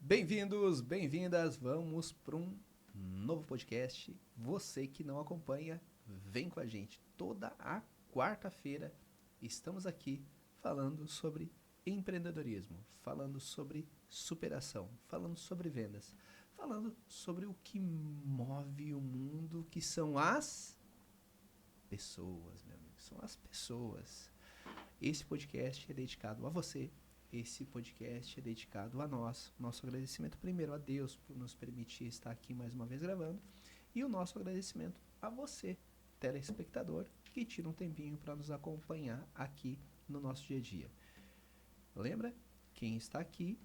Bem-vindos, bem-vindas, vamos para um novo podcast. Você que não acompanha, vem com a gente. Toda a quarta-feira estamos aqui falando sobre empreendedorismo, falando sobre superação, falando sobre vendas, falando sobre o que move o mundo, que são as pessoas, meu amigo, são as pessoas. Esse podcast é dedicado a você. Esse podcast é dedicado a nós. Nosso agradecimento primeiro a Deus por nos permitir estar aqui mais uma vez gravando. E o nosso agradecimento a você, telespectador, que tira um tempinho para nos acompanhar aqui no nosso dia a dia. Lembra? Quem está aqui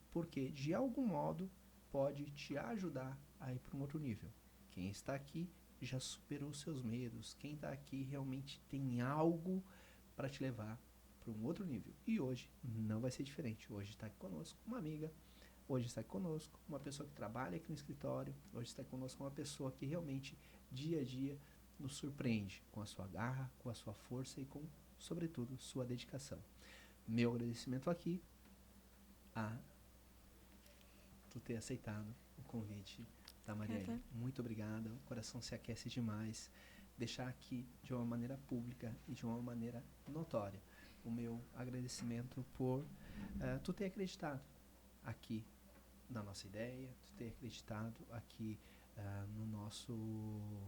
porque de algum modo pode te ajudar a ir para um outro nível. Quem está aqui já superou seus medos. Quem está aqui realmente tem algo para te levar para um outro nível. E hoje não vai ser diferente. Hoje está aqui conosco uma amiga, hoje está aqui conosco uma pessoa que trabalha aqui no escritório, hoje está aqui conosco uma pessoa que realmente dia a dia nos surpreende com a sua garra, com a sua força e com, sobretudo, sua dedicação. Meu agradecimento aqui a tu ter aceitado o convite da Marielle. Muito obrigada, o coração se aquece demais. Deixar aqui de uma maneira pública e de uma maneira notória o meu agradecimento por tu ter acreditado aqui na nossa ideia, tu ter acreditado aqui no nosso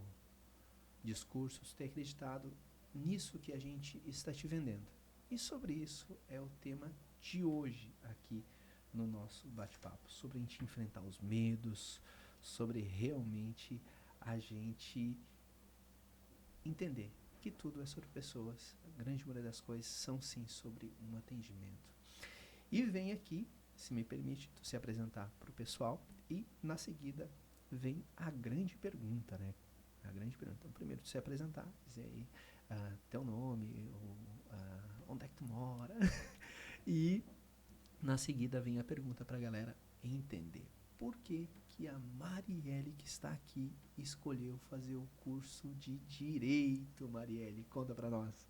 discurso, tu ter acreditado nisso que a gente está te vendendo. E sobre isso é o tema de hoje aqui no nosso bate-papo, sobre a gente enfrentar os medos, sobre realmente a gente entender que tudo é sobre pessoas. A grande maioria das coisas são sim sobre um atendimento. E vem aqui, se me permite, tu se apresentar para o pessoal e na seguida vem a grande pergunta, né? A grande pergunta. Então, primeiro tu se apresentar, dizer aí teu nome, onde é que tu mora e na seguida vem a pergunta para a galera entender. Por que a Marielle que está aqui escolheu fazer o curso de Direito, Marielle? Conta para nós.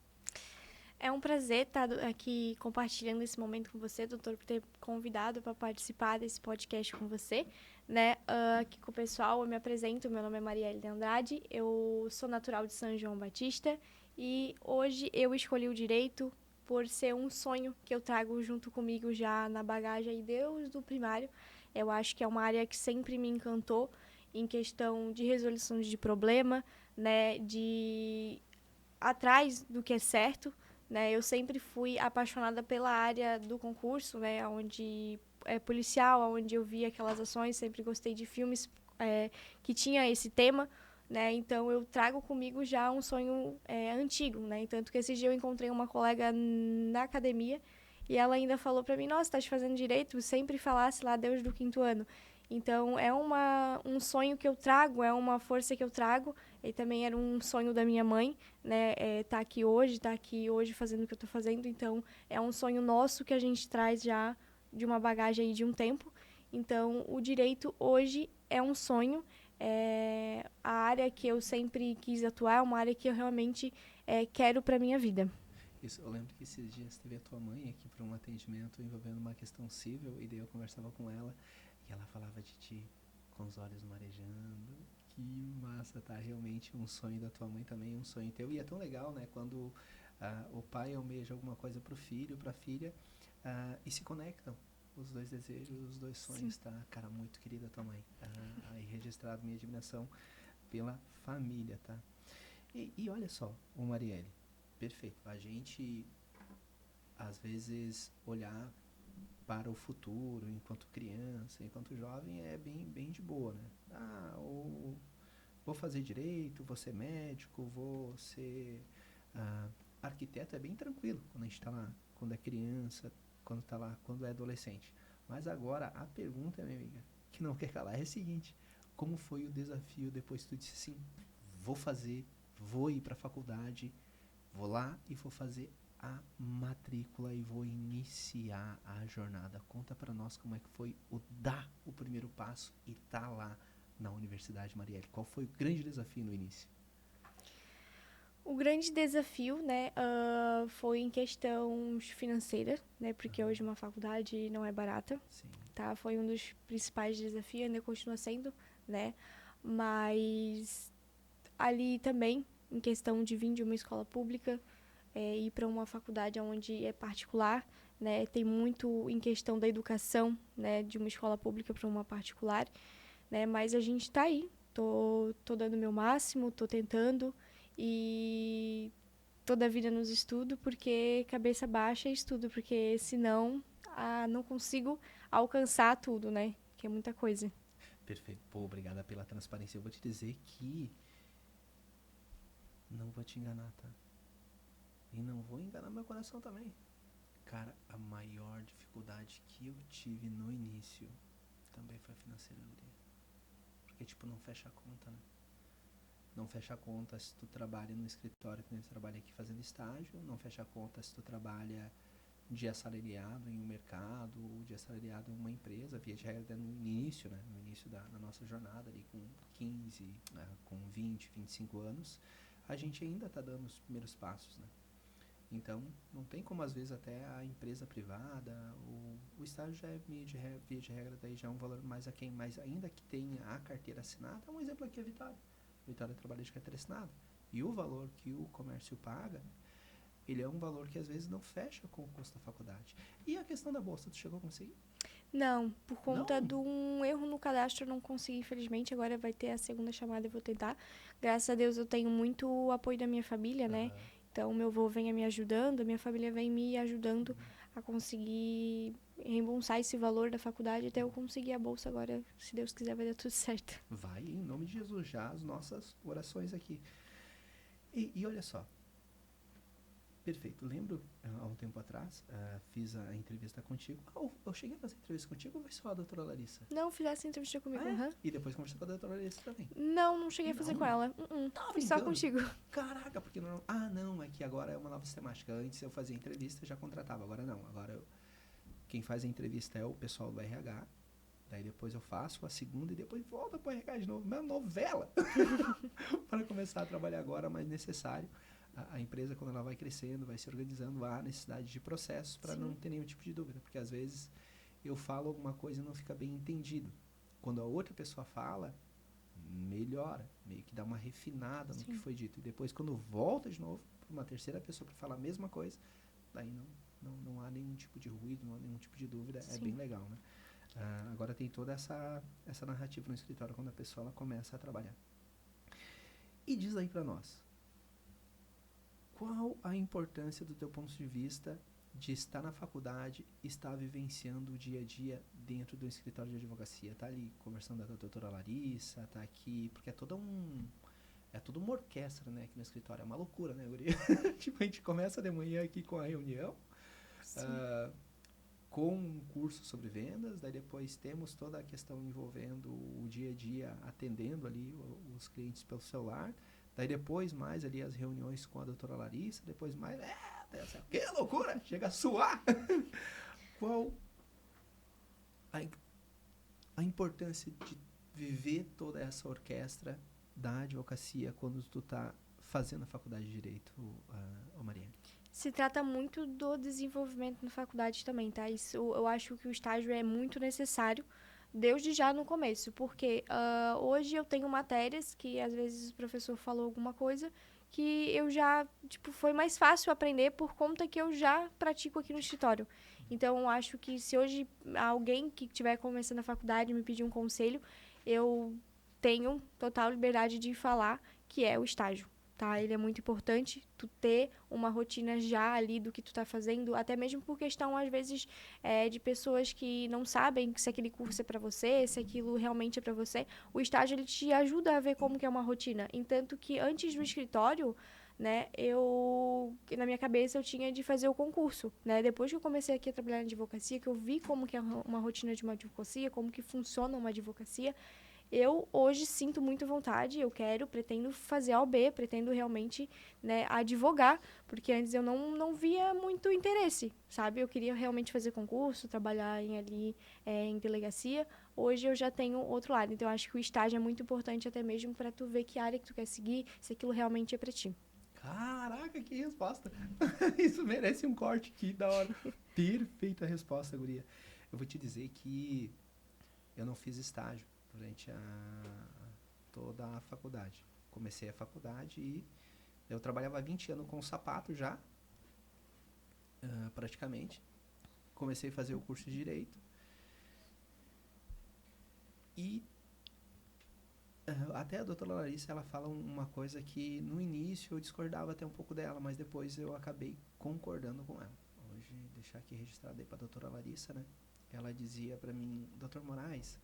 É um prazer estar aqui compartilhando esse momento com você, doutor, por ter convidado para participar desse podcast com você, né? Aqui com o pessoal, eu me apresento, meu nome é Marielle de Andrade, eu sou natural de São João Batista e hoje eu escolhi o Direito por ser um sonho que eu trago junto comigo já na bagagem desde o primário. Eu acho que é uma área que sempre me encantou em questão de resolução de problema, né? De atrás do que é certo, né? Eu sempre fui apaixonada pela área do concurso, né? Onde é policial, onde eu via aquelas ações, sempre gostei de filmes que tinha esse tema, né? Então eu trago comigo já um sonho antigo, né? Tanto que esse dia eu encontrei uma colega na academia e ela ainda falou para mim: nossa, tá te fazendo direito? Sempre falasse lá desde o 5º ano. Então é um sonho que eu trago, é uma força que eu trago. E também era um sonho da minha mãe, né? Tá aqui hoje fazendo o que eu tô fazendo. Então é um sonho nosso que a gente traz já de uma bagagem aí de um tempo. Então o direito hoje é um sonho. A área que eu sempre quis atuar é uma área que eu realmente quero para minha vida. Isso, eu lembro que esses dias teve a tua mãe aqui para um atendimento envolvendo uma questão civil e daí eu conversava com ela e ela falava de ti com os olhos marejando. Que massa, tá? Realmente um sonho da tua mãe também, um sonho teu. E é tão legal, né? Quando o pai almeja alguma coisa pro filho, pra filha e se conectam. Os dois desejos, os dois sonhos, sim, tá? Cara, muito querida tua mãe. Aí registrado minha admiração pela família, tá? E olha só, o Marielle. Perfeito. A gente, às vezes, olhar para o futuro enquanto criança, enquanto jovem, é bem de boa, né? Vou fazer direito, vou ser médico, vou ser arquiteto, é bem tranquilo quando a gente está lá, quando é criança, quando está lá, quando é adolescente. Mas agora, a pergunta, minha amiga, que não quer calar, é a seguinte: como foi o desafio depois que tu disse sim, vou ir para a faculdade, vou lá e vou fazer a matrícula e vou iniciar a jornada. Conta para nós como é que foi dar o primeiro passo e tá lá na Universidade Marielle. Qual foi o grande desafio no início? O grande desafio, né, foi em questão financeira, né, porque hoje uma faculdade não é barata, Sim. tá? Foi um dos principais desafios, ainda continua sendo, né? Mas ali também, em questão de vir de uma escola pública, ir para uma faculdade onde é particular, né? Tem muito em questão da educação, né, de uma escola pública para uma particular, né? Mas a gente está aí, tô dando o meu máximo, tô tentando e toda a vida nos estudo, porque cabeça baixa é estudo, porque senão não consigo alcançar tudo, né? Que é muita coisa. Perfeito. Pô, obrigada pela transparência. Eu vou te dizer que não vou te enganar, tá? E não vou enganar meu coração também. Cara, a maior dificuldade que eu tive no início também foi financeira, guria. Porque, tipo, não fecha a conta, né? Não fecha a conta se tu trabalha no escritório, que nem tu trabalha aqui fazendo estágio. Não fecha a conta se tu trabalha de assalariado em um mercado ou de assalariado em uma empresa, via de regra no início, né? No início da nossa jornada ali com 15, com 20, 25 anos, a gente ainda está dando os primeiros passos, né? Então, não tem como, às vezes, até a empresa privada, o estágio já é via de regra, daí já é um valor mais aquém, mas ainda que tenha a carteira assinada, um exemplo aqui é a Vitória. A Vitória trabalha de carteira assinada. E o valor que o comércio paga, ele é um valor que às vezes não fecha com o custo da faculdade. E a questão da bolsa, tu chegou a conseguir? Não, por conta Não? de um erro no cadastro eu não consegui, infelizmente. Agora vai ter a segunda chamada, eu vou tentar. Graças a Deus eu tenho muito apoio da minha família, né? Aham. Então meu avô vem me ajudando, minha família vem me ajudando a conseguir reembolsar esse valor da faculdade até eu conseguir a bolsa agora. Se Deus quiser, vai dar tudo certo. Vai, em nome de Jesus, já as nossas orações aqui. E olha só, perfeito. Lembro, há um tempo atrás, fiz a entrevista contigo. Eu cheguei a fazer entrevista contigo ou foi só a doutora Larissa? Não fizesse entrevista comigo, Ah, é? aham. E depois conversei com a doutora Larissa também. Não, não cheguei a fazer com Não, ela. tá Fiz só brincando. contigo. Caraca, porque não. Ah, não, é que agora é uma nova sistemática. Antes eu fazia entrevista e já contratava. Agora não. Quem faz a entrevista é o pessoal do RH. Daí depois eu faço a segunda e depois volta pro RH de novo. Uma novela! Para começar a trabalhar agora, mas necessário. A empresa, quando ela vai crescendo, vai se organizando, há necessidade de processos para não ter nenhum tipo de dúvida. Porque às vezes eu falo alguma coisa e não fica bem entendido. Quando a outra pessoa fala, melhora, meio que dá uma refinada no que foi dito. E depois, quando volta de novo para uma terceira pessoa para falar a mesma coisa, daí não há nenhum tipo de ruído, não há nenhum tipo de dúvida. É bem legal, né? Agora tem toda essa narrativa no escritório quando a pessoa ela começa a trabalhar. E diz aí para nós, qual a importância do teu ponto de vista de estar na faculdade, estar vivenciando o dia a dia dentro do escritório de advocacia? Tá ali conversando com a doutora Larissa, tá aqui, porque é toda uma orquestra, né, aqui no escritório. É uma loucura, né, guria? Tipo, a gente começa de manhã aqui com a reunião, com um curso sobre vendas, daí depois temos toda a questão envolvendo o dia a dia, atendendo ali os clientes pelo celular, daí depois mais ali as reuniões com a doutora Larissa, depois mais, que loucura, chega a suar. Qual a importância de viver toda essa orquestra da advocacia quando tu tá fazendo a faculdade de Direito, Mariane? Se trata muito do desenvolvimento na faculdade também, tá? Isso, eu acho que o estágio é muito necessário desde já no começo, porque hoje eu tenho matérias que às vezes o professor falou alguma coisa que eu já, tipo, foi mais fácil aprender por conta que eu já pratico aqui no escritório. Então, eu acho que se hoje alguém que estiver começando a faculdade me pedir um conselho, eu tenho total liberdade de falar que é o estágio. Tá? Ele é muito importante, tu ter uma rotina já ali do que tu tá fazendo, até mesmo por questão, às vezes, de pessoas que não sabem se aquele curso é para você, se aquilo realmente é para você. O estágio, ele te ajuda a ver como que é uma rotina. Entanto que antes do escritório, né, na minha cabeça, eu tinha de fazer o concurso, né? Depois que eu comecei aqui a trabalhar na advocacia, que eu vi como que é uma rotina de uma advocacia, como que funciona uma advocacia, eu hoje sinto muito vontade, pretendo fazer a OAB, pretendo realmente, né, advogar, porque antes eu não via muito interesse, sabe? Eu queria realmente fazer concurso, trabalhar em delegacia. Hoje eu já tenho outro lado, então eu acho que o estágio é muito importante até mesmo para tu ver que área que tu quer seguir, se aquilo realmente é para ti. Caraca, que resposta. Isso merece um corte, que da hora. Perfeita resposta, guria. Eu vou te dizer que eu não fiz estágio durante toda a faculdade. Comecei a faculdade e eu trabalhava há 20 anos com sapato já, praticamente. Comecei a fazer o curso de Direito. E até a doutora Larissa, ela fala uma coisa que no início eu discordava até um pouco dela, mas depois eu acabei concordando com ela. Hoje, deixar aqui registrado aí pra doutora Larissa, né? Ela dizia pra mim, doutor Moraes,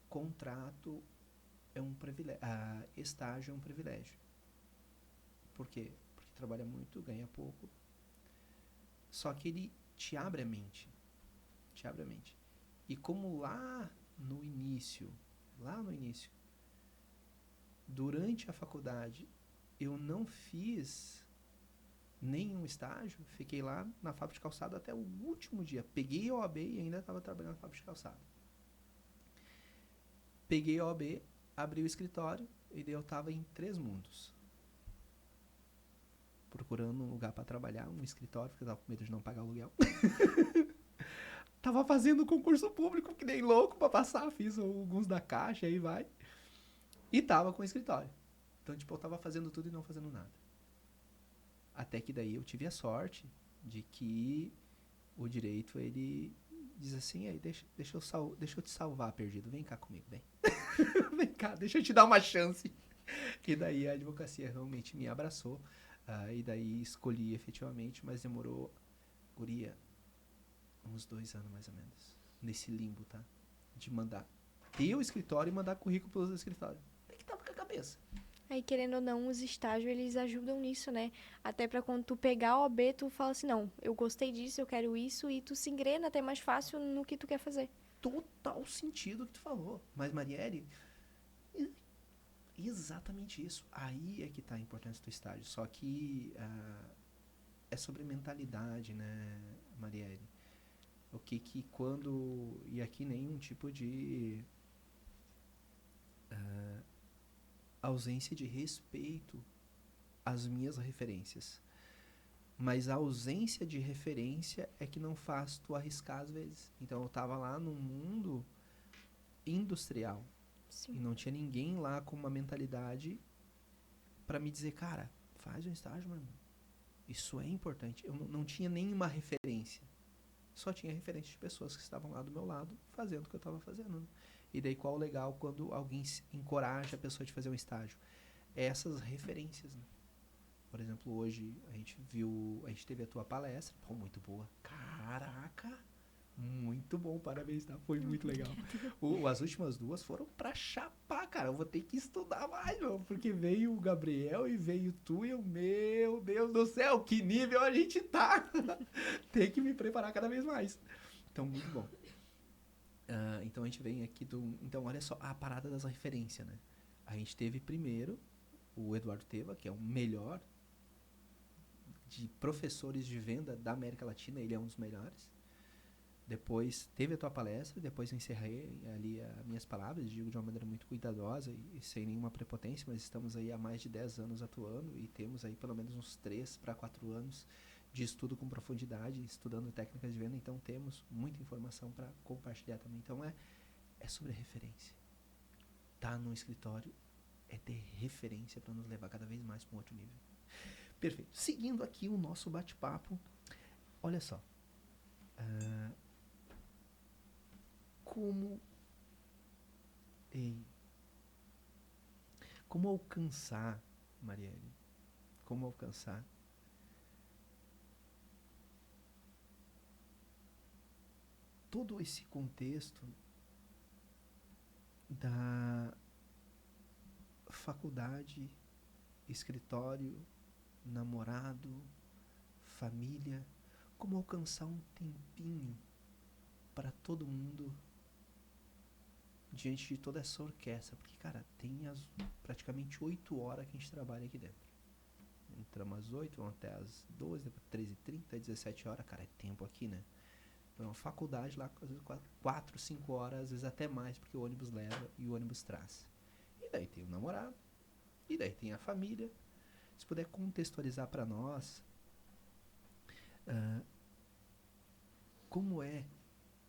contrato é um privilégio, estágio é um privilégio. Por quê? Porque trabalha muito, ganha pouco. Só que ele te abre a mente. Te abre a mente. E como lá no início, durante a faculdade, eu não fiz nenhum estágio, fiquei lá na fábrica de calçado até o último dia. Peguei a OAB e ainda estava trabalhando na fábrica de calçado. Peguei a OAB, abri o escritório e daí eu estava em 3 mundos. Procurando um lugar para trabalhar, um escritório, porque eu estava com medo de não pagar aluguel. Tava fazendo concurso público, que nem louco pra passar, fiz alguns da Caixa, aí vai. E tava com o escritório. Então, tipo, eu tava fazendo tudo e não fazendo nada. Até que daí eu tive a sorte de que o direito, ele diz assim, aí, deixa eu te salvar, perdido, vem cá comigo, vem. Vem cá, deixa eu te dar uma chance. E daí a advocacia realmente me abraçou. E daí escolhi efetivamente, mas demorou, guria, uns 2 anos mais ou menos. Nesse limbo, tá? De mandar ter o escritório e mandar currículo pelos escritórios. É que tava com a cabeça. Aí, querendo ou não, os estágios, eles ajudam nisso, né? Até pra quando tu pegar a OB, tu fala assim, não, eu gostei disso, eu quero isso, e tu se engrena até mais fácil no que tu quer fazer. Total sentido o que tu falou. Mas, Marielle, exatamente isso. Aí é que tá a importância do estágio. Só que é sobre mentalidade, né, Marielle? O que quando... E aqui nenhum tipo de ausência de respeito às minhas referências. Mas a ausência de referência é que não faz tu arriscar às vezes. Então eu tava lá num mundo industrial. Sim. E não tinha ninguém lá com uma mentalidade pra me dizer, cara, faz um estágio, meu irmão. Isso é importante. Eu não tinha nenhuma referência. Só tinha referência de pessoas que estavam lá do meu lado fazendo o que eu estava fazendo. Né? E daí qual o legal quando alguém encoraja a pessoa de fazer um estágio? Essas referências, né? Por exemplo, hoje a gente teve a tua palestra, pô, muito boa. Caraca! Muito bom, parabéns, tá? Foi muito legal. As últimas 2 foram pra chapar, cara. Eu vou ter que estudar mais, meu, porque veio o Gabriel e veio tu e eu, meu Deus do céu, que nível a gente tá! Tem que me preparar cada vez mais. Então, muito bom. Então a gente vem aqui Então, olha só a parada das referências, né? A gente teve primeiro o Eduardo Teva, que é o melhor de professores de venda da América Latina, ele é um dos melhores. Depois teve a tua palestra, depois eu encerrei ali as minhas palavras, digo de uma maneira muito cuidadosa e sem nenhuma prepotência, mas estamos aí há mais de 10 anos atuando e temos aí pelo menos uns 3 para 4 anos de estudo com profundidade, estudando técnicas de venda, então temos muita informação para compartilhar também. Então é sobre referência. Tá no escritório é ter referência para nos levar cada vez mais para um outro nível. Perfeito. Seguindo aqui o nosso bate-papo, olha só. Como alcançar, Marielle? Como alcançar todo esse contexto da faculdade, escritório, namorado, família, como alcançar um tempinho para todo mundo diante de toda essa orquestra, porque, cara, tem praticamente 8 horas que a gente trabalha aqui dentro. Entramos às 8, vamos até às 12, depois 13h30, 17 horas, cara, é tempo aqui, né? Então, a faculdade lá, às vezes 4, 5 horas, às vezes até mais, porque o ônibus leva e o ônibus traz. E daí tem o namorado, e daí tem a família, Se puder contextualizar para nós, como é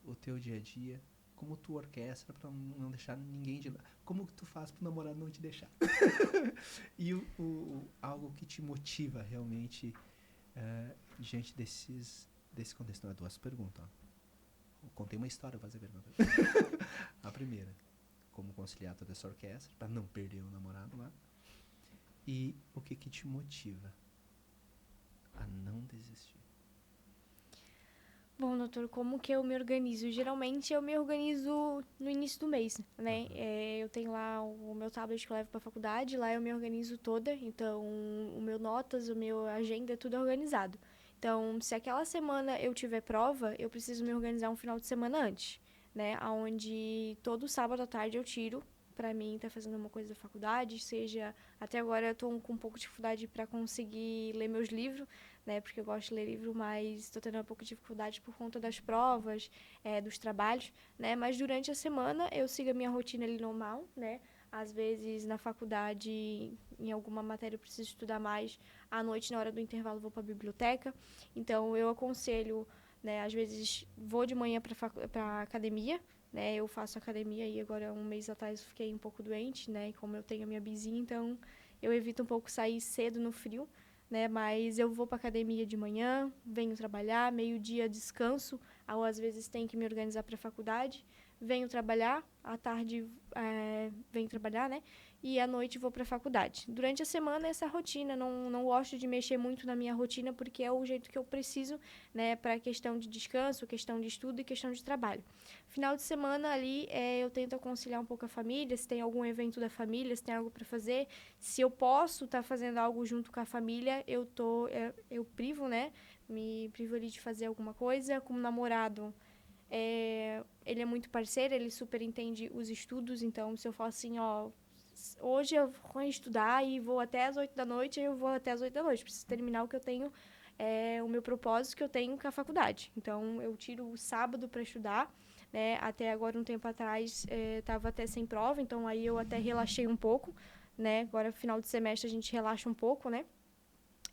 o teu dia a dia, como tu orquestra para não deixar ninguém de lado, como que tu faz para o namorado não te deixar. E algo que te motiva realmente diante desse contexto. Não, é duas perguntas. Ó. Eu contei uma história para fazer pergunta. A primeira, como conciliar toda essa orquestra para não perder o namorado lá. E o que te motiva a não desistir? Bom, doutor, como que eu me organizo? Geralmente eu me organizo no início do mês, né? Eu tenho lá o meu tablet que eu levo para a faculdade, lá eu me organizo toda, então o meu notas, o meu agenda, tudo é organizado. Então, se aquela semana eu tiver prova, eu preciso me organizar um final de semana antes, né? Onde todo sábado à tarde eu tiro para mim estar fazendo uma coisa da faculdade, seja... Até agora eu tô com um pouco de dificuldade para conseguir ler meus livros, né? Porque eu gosto de ler livro, mas estou tendo um pouco de dificuldade por conta das provas, dos trabalhos, né? Mas durante a semana eu sigo a minha rotina ali normal, né? Às vezes na faculdade, em alguma matéria eu preciso estudar mais, à noite, na hora do intervalo, vou para a biblioteca. Então eu aconselho, né? Às vezes vou de manhã para academia, né? Eu faço academia e agora um mês atrás eu fiquei um pouco doente, né? E como eu tenho a minha bizinha, então eu evito um pouco sair cedo no frio, né? Mas eu vou para academia de manhã, venho trabalhar, meio-dia descanso, ou às vezes tenho que me organizar para a faculdade, venho trabalhar, à tarde venho trabalhar, né? E à noite vou para a faculdade. Durante a semana essa rotina, não gosto de mexer muito na minha rotina porque é o jeito que eu preciso, né? Para questão de descanso, questão de estudo e questão de trabalho. Final de semana ali eu tento conciliar um pouco a família, se tem algum evento da família, se tem algo para fazer, se eu posso estar fazendo algo junto com a família, eu privo, né? Me privo ali de fazer alguma coisa. Como namorado, ele é muito parceiro, ele super entende os estudos, então se eu falo assim, ó, hoje eu vou estudar e vou até as 8 da noite, eu vou até as 8 da noite, preciso terminar o que eu tenho, o meu propósito que eu tenho com a faculdade. Então eu tiro o sábado para estudar, né? Até agora, um tempo atrás, estava até sem prova, então aí eu até relaxei um pouco, né? Agora, final de semestre, a gente relaxa um pouco, né?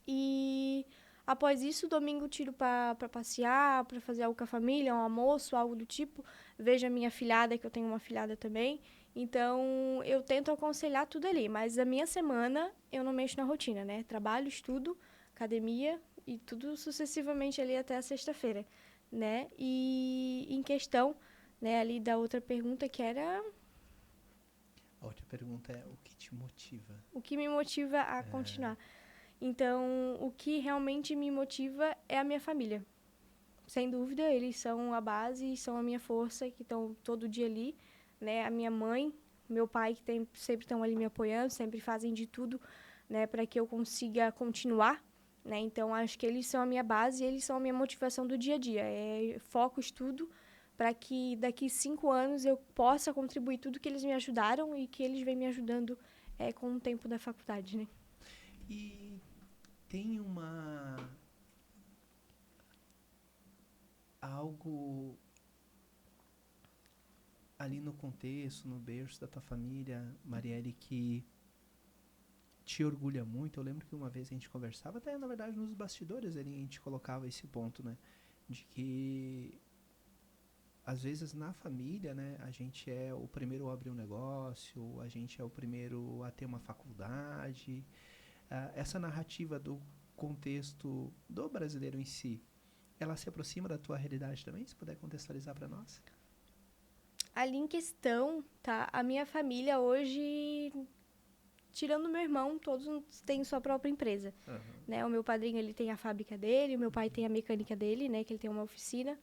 E após isso, domingo tiro para passear, para fazer algo com a família, um almoço, algo do tipo. Vejo a minha filhada, que eu tenho uma filhada também. Então, eu tento aconselhar tudo ali. Mas a minha semana, eu não mexo na rotina, né? Trabalho, estudo, academia e tudo sucessivamente ali até a sexta-feira, né? E em questão, né, ali da outra pergunta que era... A outra pergunta é o que te motiva? O que me motiva a continuar? Então, o que realmente me motiva é a minha família. Sem dúvida, eles são a base, são a minha força, que estão todo dia ali, né? A minha mãe, meu pai, que sempre estão ali me apoiando, sempre fazem de tudo, né, para que eu consiga continuar, né? Então, acho que eles são a minha base e eles são a minha motivação do dia a dia. Foco, estudo, para que daqui 5 anos eu possa contribuir tudo que eles me ajudaram e que eles vêm me ajudando com o tempo da faculdade, né? E tem algo ali no contexto, no berço da tua família, Marielle, que te orgulha muito. Eu lembro que uma vez a gente conversava, até na verdade nos bastidores ali, a gente colocava esse ponto, né? De que às vezes na família, né, a gente é o primeiro a abrir um negócio, a gente é o primeiro a ter uma faculdade. Essa narrativa do contexto do brasileiro em si, ela se aproxima da tua realidade também? Se puder contextualizar para nós. Ali em questão, tá? A minha família hoje, tirando meu irmão, todos têm sua própria empresa, né? O meu padrinho, ele tem a fábrica dele, o meu pai tem a mecânica dele, né? Que ele tem uma oficina.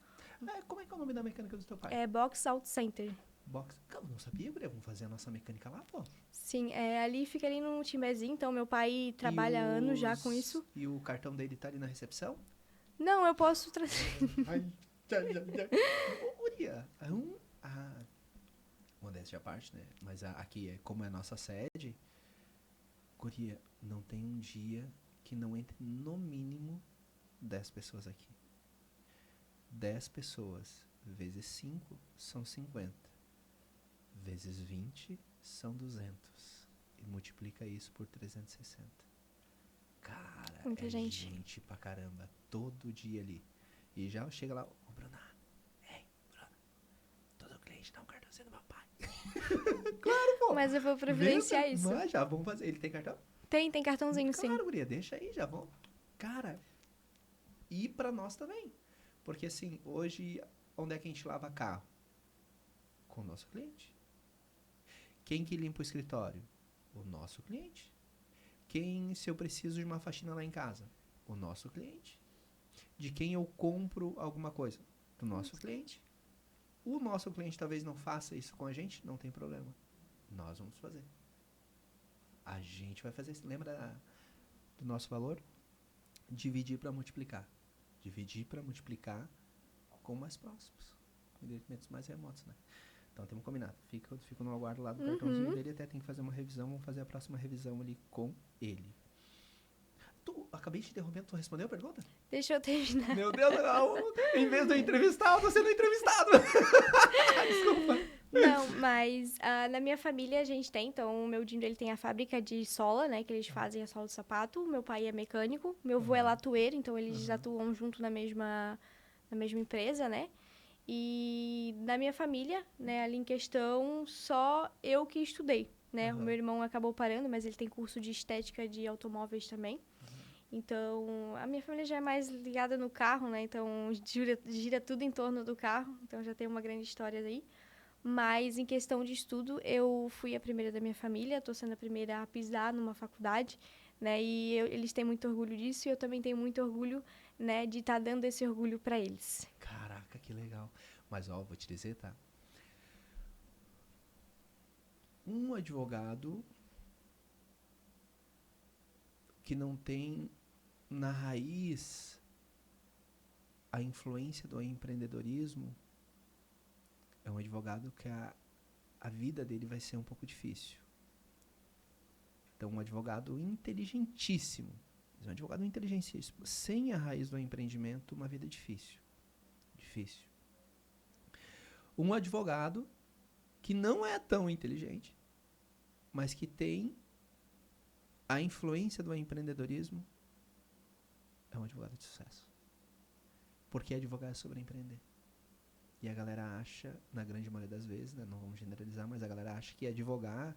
Como é que é o nome da mecânica do teu pai? É Box Auto Center. Box. Eu não sabia, guria. Vamos fazer a nossa mecânica lá, pô. Sim, ali fica ali no Timbezinho, então meu pai trabalha há anos já com isso. E o cartão dele tá ali na recepção? Não, eu posso trazer. Ô, guria, modéstia à parte, né? Mas aqui, como é a nossa sede, guria, não tem um dia que não entre no mínimo 10 pessoas aqui. 10 pessoas vezes 5 são 50. Vezes 20 são 200. E multiplica isso por 360. Cara, Muita gente. gente pra caramba. Todo dia ali. E já chega lá, ô Bruna, Bruna, todo cliente dá um cartãozinho do meu pai. Claro, pô. Mas eu vou providenciar isso. Mas já vamos fazer. Ele tem cartão? Tem cartãozinho, sim. Claro, guria, deixa aí, já vamos. Cara, e pra nós também. Porque assim, hoje, onde é que a gente lava carro? Com o nosso cliente. Quem que limpa o escritório? O nosso cliente. Quem, se eu preciso de uma faxina lá em casa? O nosso cliente. De quem eu compro alguma coisa? Do nosso cliente. O nosso cliente talvez não faça isso com a gente, não tem problema. Nós vamos fazer. A gente vai fazer isso. Lembra do nosso valor? Dividir para multiplicar. Dividir para multiplicar com mais próximos. Com investimentos mais remotos, né? Então temos combinado. Fico no aguardo lá do cartãozinho dele. Até tem que fazer uma revisão. Vamos fazer a próxima revisão ali com ele. Acabei de interromper. Tu respondeu a pergunta? Deixa eu terminar. Meu Deus, em vez de eu entrevistar, eu tô sendo entrevistado. Desculpa. Não, mas na minha família a gente tem, então o meu Dindo, ele tem a fábrica de sola, né, que eles fazem a sola do sapato. Meu pai é mecânico, meu avô é latoeiro, então eles atuam junto na mesma empresa, né. E na minha família, né, ali em questão, só eu que estudei, né. O meu irmão acabou parando, mas ele tem curso de estética de automóveis também. Então, a minha família já é mais ligada no carro, né, então gira tudo em torno do carro, então já tem uma grande história aí. Mas, em questão de estudo, eu fui a primeira da minha família, estou sendo a primeira a pisar numa faculdade, né? E eles têm muito orgulho disso e eu também tenho muito orgulho, né, de estar dando esse orgulho para eles. Caraca, que legal. Mas, ó, vou te dizer, tá? Um advogado que não tem na raiz a influência do empreendedorismo é um advogado que a vida dele vai ser um pouco difícil. Então, um advogado inteligentíssimo, um advogado inteligentíssimo, sem a raiz do empreendimento, uma vida difícil. Difícil. Um advogado que não é tão inteligente, mas que tem a influência do empreendedorismo, é um advogado de sucesso. Porque advogar é sobre empreender. E a galera acha, na grande maioria das vezes, né, não vamos generalizar, mas a galera acha que advogar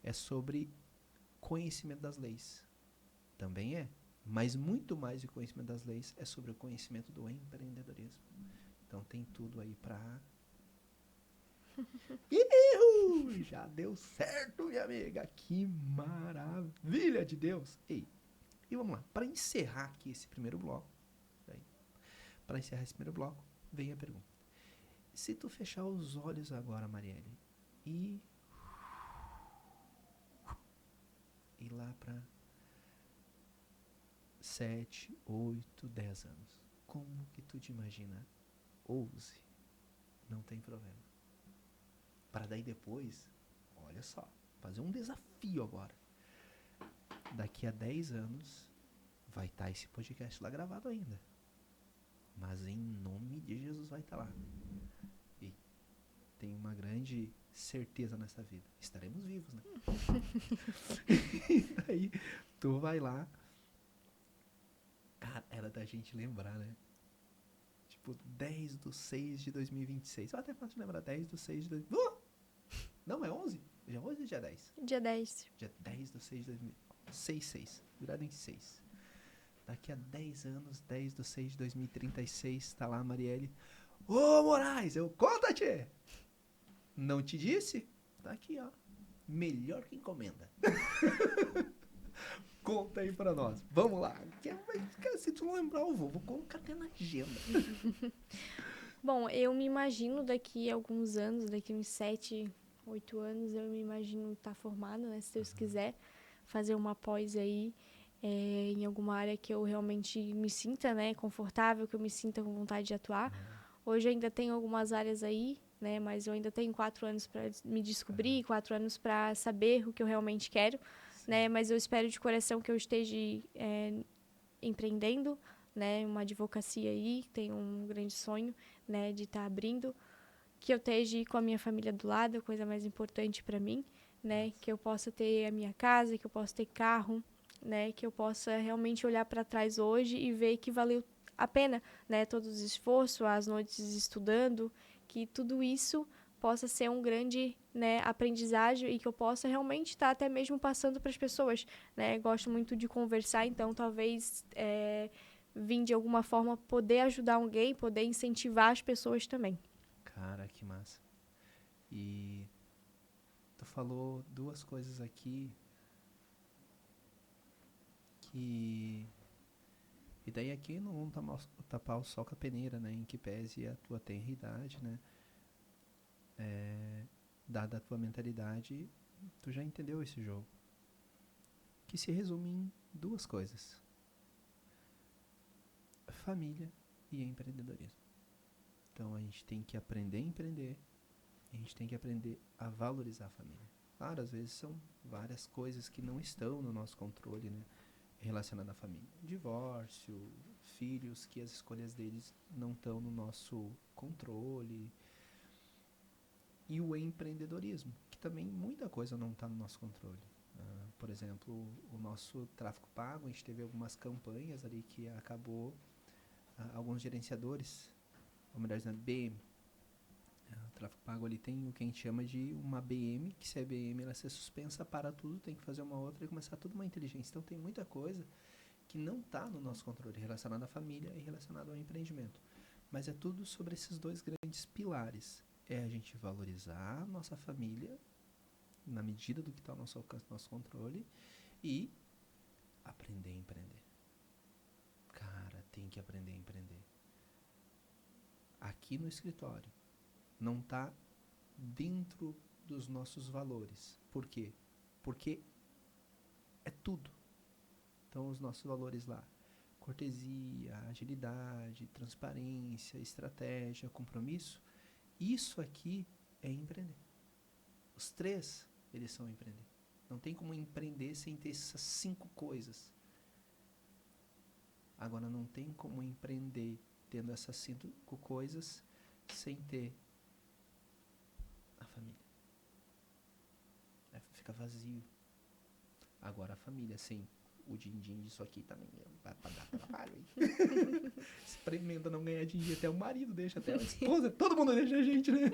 é sobre conhecimento das leis. Também é. Mas muito mais do que conhecimento das leis é sobre o conhecimento do empreendedorismo. Então tem tudo aí pra... Já deu certo, minha amiga. Que maravilha de Deus. Ei, e vamos lá. Para encerrar aqui esse primeiro bloco, vem a pergunta. Se tu fechar os olhos agora, Marielle, e lá para 7, 8, 10 anos, como que tu te imagina? Ouse, não tem problema. Para daí depois, olha só, fazer um desafio agora. Daqui a 10 anos, vai estar esse podcast lá gravado ainda. Mas em nome de Jesus vai estar lá. E tenho uma grande certeza nessa vida. Estaremos vivos, né? E daí, tu vai lá. Cara, era da gente lembrar, né? Tipo, 10/6/2026. Eu até faço lembrar, 10/6 de... Não, é 11? Já 11 ou dia 10? Dia 10. Dia 10/6/2026. 6, virado em 6. Daqui a 10 anos, 10/6/2036, tá lá a Marielle. Ô, Moraes, conta, tchê! Não te disse? Tá aqui, ó. Melhor que encomenda. Conta aí pra nós. Vamos lá. Se tu não lembrar, eu vou colocar até na agenda. Bom, eu me imagino daqui a alguns anos, daqui a uns 7, 8 anos, eu me imagino estar formada, né? Se Deus quiser, fazer uma pós aí em alguma área que eu realmente me sinta, né, confortável, que eu me sinta com vontade de atuar. Hoje eu ainda tenho algumas áreas aí, né, mas eu ainda tenho 4 anos para me descobrir, 4 anos para saber o que eu realmente quero, né, mas eu espero de coração que eu esteja empreendendo, né, uma advocacia aí, tenho um grande sonho, né, de estar abrindo, que eu esteja com a minha família do lado, a coisa mais importante para mim, né, que eu possa ter a minha casa, que eu possa ter carro, né? Que eu possa realmente olhar para trás hoje e ver que valeu a pena, né? Todos os esforços, as noites estudando, que tudo isso possa ser um grande, né, aprendizagem e que eu possa realmente estar até mesmo passando para as pessoas, né? Gosto muito de conversar, então talvez vim de alguma forma poder ajudar alguém, poder incentivar as pessoas também. Cara, que massa. E tu falou duas coisas aqui que... E daí aqui não vamos tapar o sol com a peneira, né? Em que pese a tua tenra idade, né? Dada a tua mentalidade, tu já entendeu esse jogo. Que se resume em duas coisas: família e empreendedorismo. Então a gente tem que aprender a empreender, e a gente tem que aprender a valorizar a família. Claro, às vezes são várias coisas que não estão no nosso controle, né? Relacionada à família. Divórcio, filhos que as escolhas deles não estão no nosso controle. E o empreendedorismo, que também muita coisa não está no nosso controle. Por exemplo, o nosso tráfego pago, a gente teve algumas campanhas ali que acabou alguns gerenciadores, ou melhor dizendo, BM. O tráfego pago ali tem o que a gente chama de uma BM, que se a BM ela ser suspensa, para tudo, tem que fazer uma outra e começar tudo uma inteligência. Então tem muita coisa que não está no nosso controle, relacionado à família e relacionado ao empreendimento. Mas é tudo sobre esses dois grandes pilares. É a gente valorizar a nossa família, na medida do que está ao nosso alcance, nosso controle, e aprender a empreender. Cara, tem que aprender a empreender. Aqui no escritório, não está dentro dos nossos valores. Por quê? Porque é tudo. Então, os nossos valores lá: cortesia, agilidade, transparência, estratégia, compromisso. Isso aqui é empreender. Os três, eles são empreender. Não tem como empreender sem ter essas 5 coisas. Agora, não tem como empreender tendo essas 5 coisas sem ter a família. Fica vazio. Agora, a família sem o din-din disso aqui também vai dar trabalho. Experimenta não ganhar dinheiro. Até o marido deixa, até a esposa, todo mundo deixa a gente, né?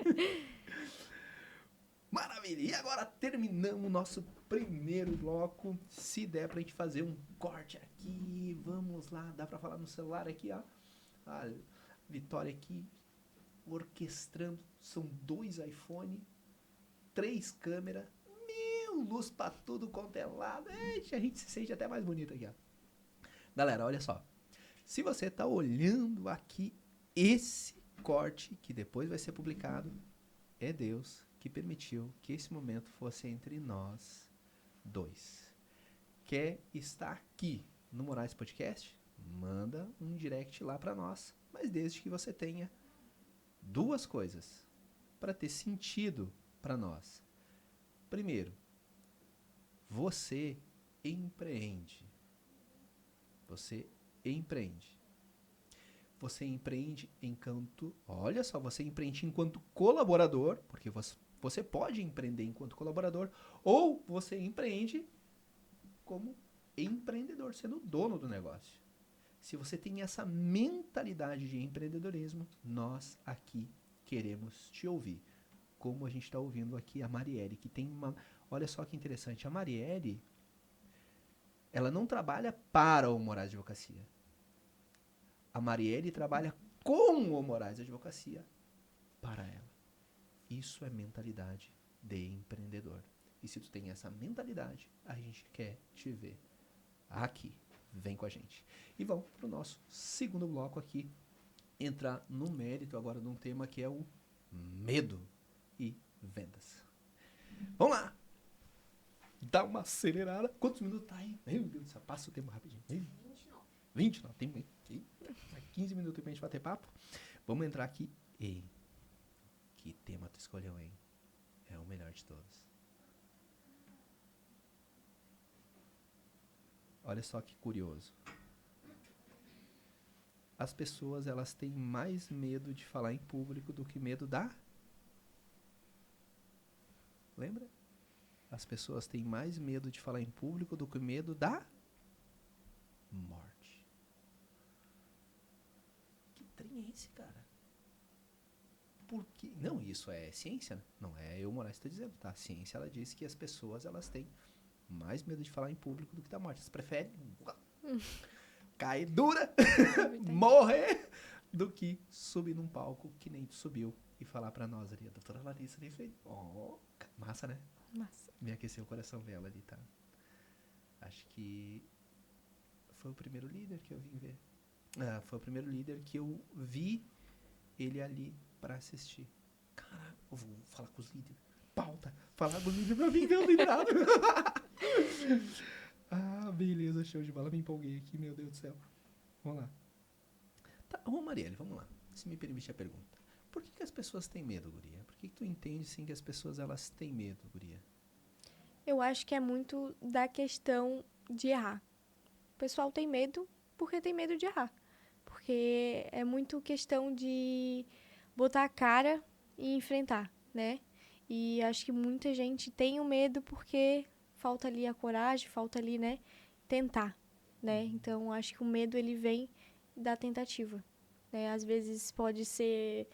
Maravilha! E agora terminamos o nosso primeiro bloco. Se der pra gente fazer um corte aqui, vamos lá. Dá pra falar no celular aqui, ó. A Vitória aqui orquestrando. São 2 iPhone, 3 câmeras, luz pra tudo quanto é lado. A gente se sente até mais bonito aqui, ó. Galera, olha só. Se você tá olhando aqui esse corte, que depois vai ser publicado, é Deus que permitiu que esse momento fosse entre nós dois. Quer estar aqui no Moraes Podcast? Manda um direct lá pra nós, mas desde que você tenha 2 coisas para ter sentido para nós. Primeiro, você empreende. Você empreende. Você empreende enquanto... Olha só, você empreende enquanto colaborador, porque você pode empreender enquanto colaborador, ou você empreende como empreendedor, sendo dono do negócio. Se você tem essa mentalidade de empreendedorismo, nós aqui queremos te ouvir. Como a gente está ouvindo aqui a Marielle, que tem uma... Olha só que interessante, a Marielle, ela não trabalha para o Moraes Advocacia. A Marielle trabalha com o Moraes Advocacia para ela. Isso é mentalidade de empreendedor. E se tu tem essa mentalidade, a gente quer te ver aqui. Vem com a gente. E vamos para o nosso segundo bloco aqui, entrar no mérito agora de um tema que é o medo e vendas. Vamos lá! Dá uma acelerada. Quantos minutos tá aí? Meu Deus do céu, passa o tempo rapidinho. 29. Tem 15 minutos pra gente bater papo. Vamos entrar aqui. Ei, que tema tu escolheu, hein? É o melhor de todos. Olha só que curioso. As pessoas, elas têm mais medo de falar em público do que medo da... Lembra? As pessoas têm mais medo de falar em público do que medo da morte. Que trem é esse, cara? Por quê? Não, isso é ciência, né? Não é eu, Moraes, está dizendo, tá? A ciência, ela diz que as pessoas, elas têm mais medo de falar em público do que da morte. Elas preferem cair dura, morrer, do que subir num palco que nem tu subiu e falar pra nós ali. A doutora Larissa ali fez. Oh, massa, né? Massa. Me aqueceu o coração dela ali, tá? Acho que foi o primeiro líder que eu vim ver. Foi o primeiro líder que eu vi ele ali pra assistir. Caraca, eu vou falar com os líderes. Pauta, falar com os líderes pra mim, não liderado. Beleza, show de bola. Me empolguei aqui, meu Deus do céu. Vamos lá. Tá, ô Marielle, vamos lá. Se me permite a pergunta. Por que as pessoas têm medo, guria? Por que tu entende, sim, que as pessoas, elas têm medo, guria? Eu acho que é muito da questão de errar. O pessoal tem medo porque tem medo de errar. Porque é muito questão de botar a cara e enfrentar, né? E acho que muita gente tem o medo porque falta ali a coragem, falta ali, né, tentar, né? Então, acho que o medo, ele vem da tentativa, né? Às vezes pode ser...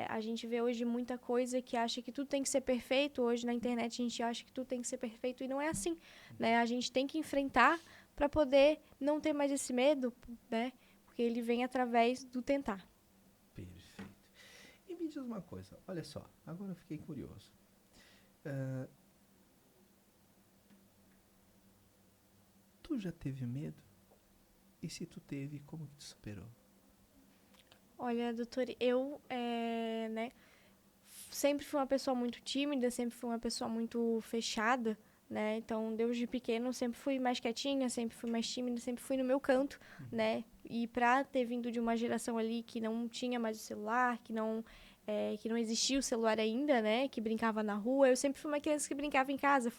a gente vê hoje muita coisa que acha que tudo tem que ser perfeito. Hoje na internet a gente acha que tudo tem que ser perfeito e não é assim, né? A gente tem que enfrentar para poder não ter mais esse medo, né? Porque ele vem através do tentar. Perfeito. E me diz uma coisa, olha só, agora eu fiquei curioso. Tu já teve medo? E se tu teve, como que tu superou? Olha, doutor, eu, né, sempre fui uma pessoa muito tímida, sempre fui uma pessoa muito fechada, né? Então, desde pequeno, sempre fui mais quietinha, sempre fui mais tímida, sempre fui no meu canto, né? E pra ter vindo de uma geração ali que não tinha mais o celular, que não existia o celular ainda, né? Que brincava na rua, eu sempre fui uma criança que brincava em casa,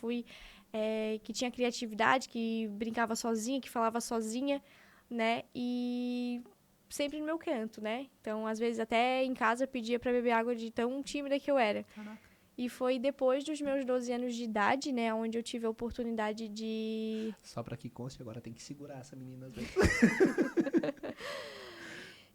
que tinha criatividade, que brincava sozinha, que falava sozinha, né? E sempre no meu canto, né? Então, às vezes, até em casa, eu pedia pra beber água de tão tímida que eu era. Caraca. E foi depois dos meus 12 anos de idade, né? Onde eu tive a oportunidade de... Só pra que conste, agora tem que segurar essa menina às vezes.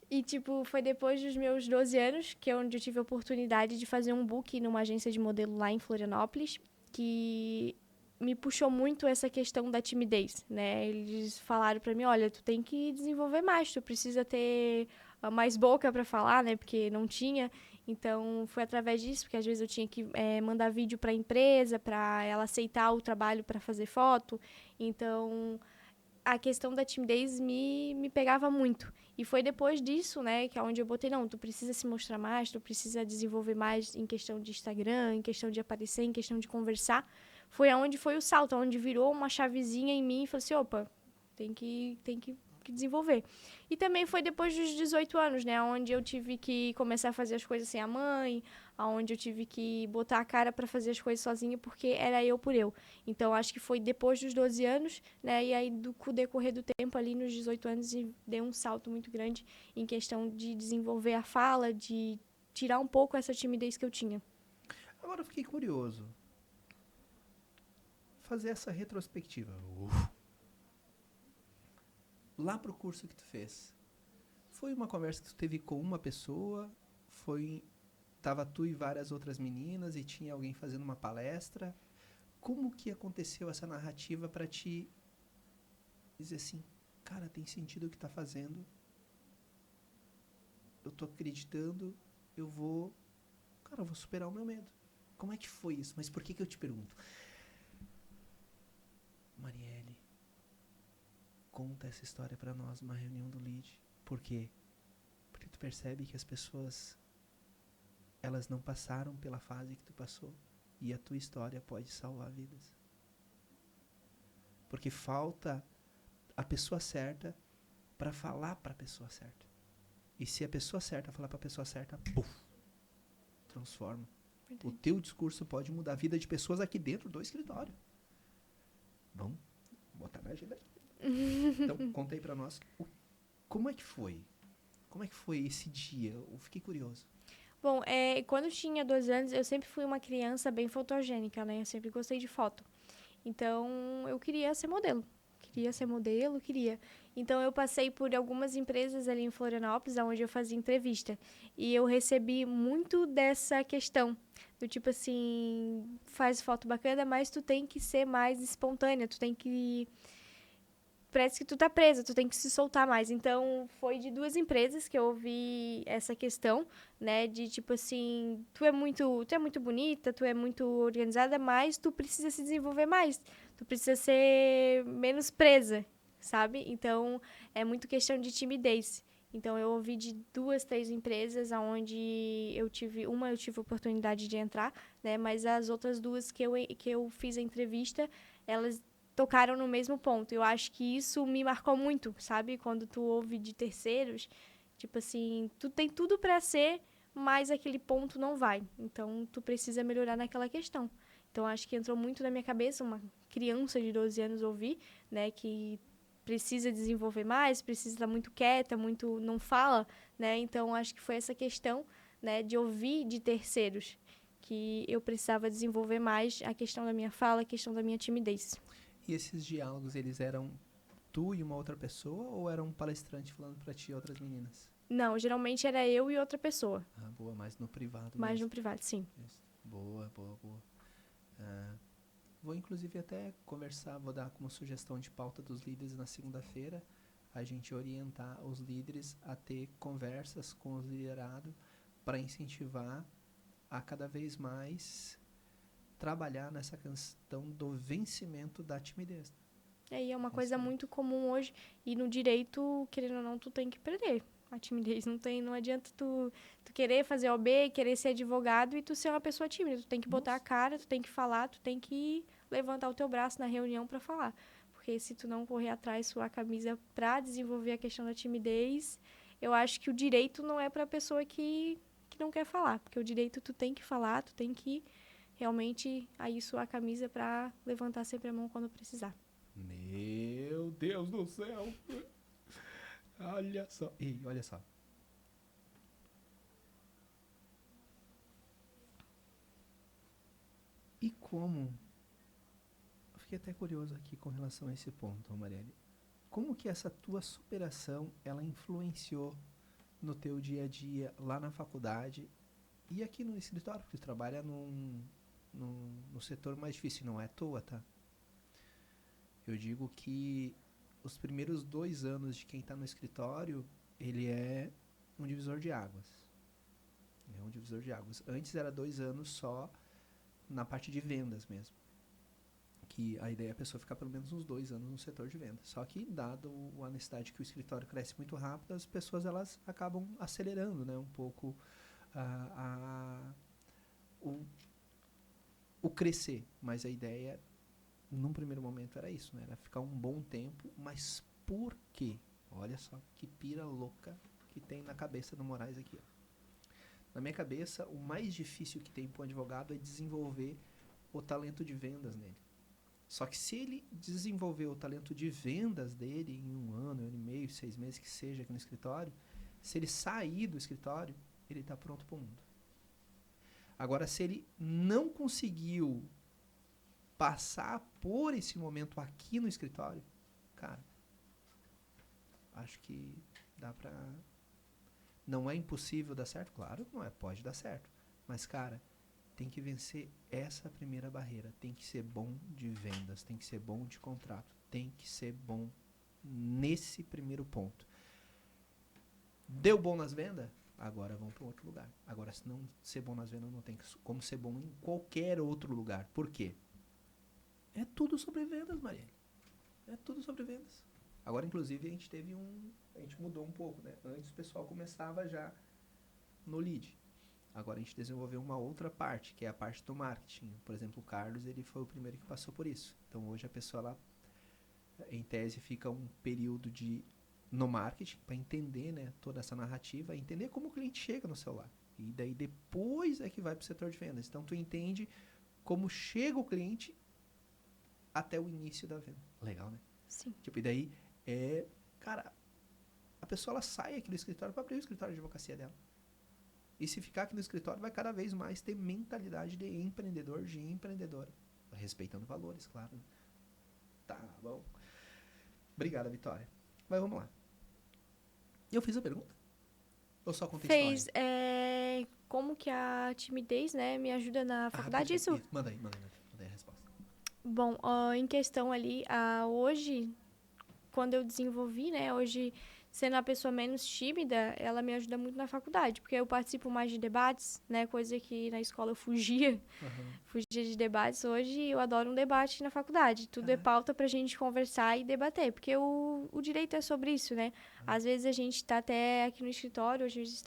E, tipo, foi depois dos meus 12 anos que é onde eu tive a oportunidade de fazer um book numa agência de modelo lá em Florianópolis, que me puxou muito essa questão da timidez, né? Eles falaram pra mim, olha, tu tem que desenvolver mais, tu precisa ter mais boca pra falar, né? Porque não tinha. Então, foi através disso, porque às vezes eu tinha que mandar vídeo pra empresa, pra ela aceitar o trabalho pra fazer foto. Então, a questão da timidez me pegava muito. E foi depois disso, né, que é onde eu botei, não, tu precisa se mostrar mais, tu precisa desenvolver mais em questão de Instagram, em questão de aparecer, em questão de conversar. Foi aonde foi o salto, aonde virou uma chavezinha em mim e falei assim, opa, tem que desenvolver. E também foi depois dos 18 anos, né, onde eu tive que começar a fazer as coisas sem a mãe, onde eu tive que botar a cara para fazer as coisas sozinha, porque era eu por eu. Então, acho que foi depois dos 12 anos, né, e aí, com o decorrer do tempo, ali nos 18 anos, deu um salto muito grande em questão de desenvolver a fala, de tirar um pouco essa timidez que eu tinha. Agora eu fiquei curioso. Fazer essa retrospectiva. Lá pro curso que tu fez, foi uma conversa que tu teve com uma pessoa? Tava tu e várias outras meninas e tinha alguém fazendo uma palestra? Como que aconteceu essa narrativa pra te dizer assim, cara, tem sentido o que tá fazendo? Eu tô acreditando, eu vou superar o meu medo. Como é que foi isso? Mas por que eu te pergunto? Marielle, conta essa história pra nós numa reunião do LEAD. Por quê? Porque tu percebe que as pessoas, elas não passaram pela fase que tu passou. E a tua história pode salvar vidas. Porque falta a pessoa certa pra falar pra pessoa certa. E se a pessoa certa falar pra pessoa certa, puf, transforma. Verdade. O teu discurso pode mudar a vida de pessoas aqui dentro do escritório. Vamos botar na agenda aqui. Então, conta aí pra nós, como é que foi? Como é que foi esse dia? Eu fiquei curioso. Bom, quando eu tinha 12 anos, eu sempre fui uma criança bem fotogênica, né? Eu sempre gostei de foto. Então, eu queria ser modelo. queria ser modelo, queria. Então, eu passei por algumas empresas ali em Florianópolis, onde eu fazia entrevista. E eu recebi muito dessa questão, do tipo assim, faz foto bacana, mas tu tem que ser mais espontânea, tu tem que... Parece que tu tá presa, tu tem que se soltar mais. Então, foi de 2 empresas que eu ouvi essa questão, né? De tipo assim, tu é muito bonita, tu é muito organizada, mas tu precisa se desenvolver mais. Tu precisa ser menos presa, sabe? Então, é muito questão de timidez. Então, eu ouvi de 2, 3 empresas, onde eu tive a oportunidade de entrar, né? Mas as outras 2 que eu fiz a entrevista, elas tocaram no mesmo ponto. Eu acho que isso me marcou muito, sabe? Quando tu ouve de terceiros, tipo assim, tu tem tudo pra ser, mas aquele ponto não vai. Então, tu precisa melhorar naquela questão. Então, acho que entrou muito na minha cabeça, uma criança de 12 anos ouvir, né, que precisa desenvolver mais, precisa estar muito quieta, muito não fala, né? Então, acho que foi essa questão, né, de ouvir de terceiros que eu precisava desenvolver mais a questão da minha fala, a questão da minha timidez. E esses diálogos, eles eram tu e uma outra pessoa ou era um palestrante falando pra ti e outras meninas? Não, geralmente era eu e outra pessoa. Ah, boa, mais no privado Mais mesmo. no privado, sim. Isso. Boa, boa, boa. Ah, vou inclusive até conversar, vou dar como sugestão de pauta dos líderes na segunda-feira, a gente orientar os líderes a ter conversas com os liderados para incentivar a cada vez mais trabalhar nessa questão do vencimento da timidez. E é uma É coisa isso aí. muito comum hoje. E no direito, querendo ou não, tu tem que perder. A timidez não adianta tu querer fazer OB, querer ser advogado e tu ser uma pessoa tímida. Tu tem que botar a Nossa. cara, tu tem que falar, tu tem que levantar o teu braço na reunião pra falar. Porque se tu não correr atrás, suar a camisa pra desenvolver a questão da timidez, eu acho que o direito não é pra pessoa que não quer falar. Porque o direito tu tem que falar, tu tem que realmente aí suar a camisa pra levantar sempre a mão quando precisar. Meu Deus do céu. Olha só. Ih, olha só. E como? Eu fiquei até curioso aqui com relação a esse ponto, Marielle. Como que essa tua superação, ela influenciou no teu dia a dia lá na faculdade e aqui no escritório, porque tu trabalha no setor mais difícil, não é à toa, tá? Eu digo que os primeiros 2 anos de quem está no escritório, ele é um divisor de águas. É um divisor de águas. Antes era 2 anos só na parte de vendas mesmo. Que a ideia é a pessoa ficar pelo menos uns 2 anos no setor de vendas. Só que, dado a necessidade que o escritório cresce muito rápido, as pessoas elas acabam acelerando, né, um pouco o, o crescer. Mas a ideia, num primeiro momento, era isso, né? Era ficar um bom tempo. Mas por quê? Olha só que pira louca que tem na cabeça do Moraes aqui. Ó. Na minha cabeça, o mais difícil que tem para um advogado é desenvolver o talento de vendas nele. Só que se ele desenvolver o talento de vendas dele em 1 ano e meio, 6 meses que seja aqui no escritório, se ele sair do escritório, ele está pronto para o mundo. Agora, se ele não conseguiu passar por esse momento aqui no escritório, cara, acho que dá pra... Não é impossível dar certo? Claro que não é, pode dar certo. Mas, cara, tem que vencer essa primeira barreira. Tem que ser bom de vendas, tem que ser bom de contrato, tem que ser bom nesse primeiro ponto. Deu bom nas vendas? Agora vamos para outro lugar. Agora, se não ser bom nas vendas, não tem como ser bom em qualquer outro lugar. Por quê? É tudo sobre vendas, Marielle. É tudo sobre vendas. Agora, inclusive, a gente mudou um pouco, né? Antes o pessoal começava já no lead. Agora a gente desenvolveu uma outra parte, que é a parte do marketing. Por exemplo, o Carlos, ele foi o primeiro que passou por isso. Então, hoje a pessoa lá, em tese, fica um período no marketing para entender, né, toda essa narrativa, entender como o cliente chega no celular. E daí depois é que vai para o setor de vendas. Então, tu entende como chega o cliente até o início da venda. Legal, né? Sim. Tipo, e daí cara, a pessoa ela sai aqui do escritório para abrir o escritório de advocacia dela. E se ficar aqui no escritório, vai cada vez mais ter mentalidade de empreendedor, de empreendedora. Respeitando valores, claro. Tá bom. Obrigado, Vitória. Mas vamos lá. Eu fiz a pergunta? Ou só contei Fez, história? como que a timidez, né, me ajuda na faculdade, Perfeito. isso? Manda aí a resposta. Bom, em questão ali, hoje, quando eu desenvolvi, né, hoje, sendo a pessoa menos tímida, ela me ajuda muito na faculdade, porque eu participo mais de debates, né, coisa que na escola eu fugia, fugia de debates. Hoje eu adoro um debate na faculdade, tudo é pauta pra gente conversar e debater, porque o direito é sobre isso, né? Às vezes a gente tá até aqui no escritório, a gente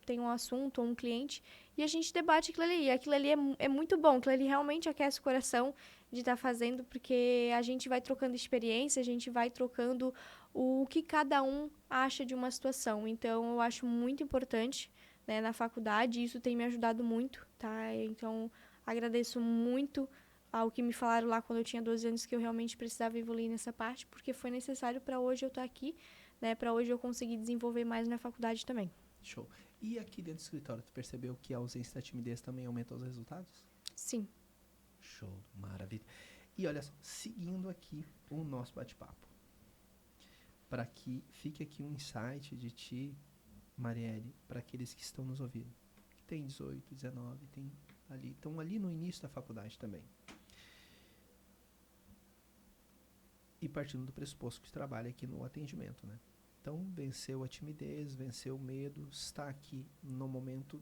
tem um assunto ou um cliente, e a gente debate aquilo ali, e aquilo ali é muito bom, aquilo ali realmente aquece o coração de estar fazendo, porque a gente vai trocando experiência, a gente vai trocando o que cada um acha de uma situação. Então, eu acho muito importante, né, na faculdade, e isso tem me ajudado muito, tá? Então, agradeço muito ao que me falaram lá quando eu tinha 12 anos, que eu realmente precisava evoluir nessa parte, porque foi necessário para hoje eu estar aqui, né, para hoje eu conseguir desenvolver mais na faculdade também. Show. E aqui dentro do escritório, tu percebeu que a ausência da timidez também aumenta os resultados? Sim. Show, maravilha. E olha só, seguindo aqui o nosso bate-papo, para que fique aqui um insight de ti, Marielle, para aqueles que estão nos ouvindo, que tem 18, 19, estão ali no início da faculdade também. E partindo do pressuposto que tu trabalha aqui no atendimento, né? Então, venceu a timidez, venceu o medo, está aqui no momento,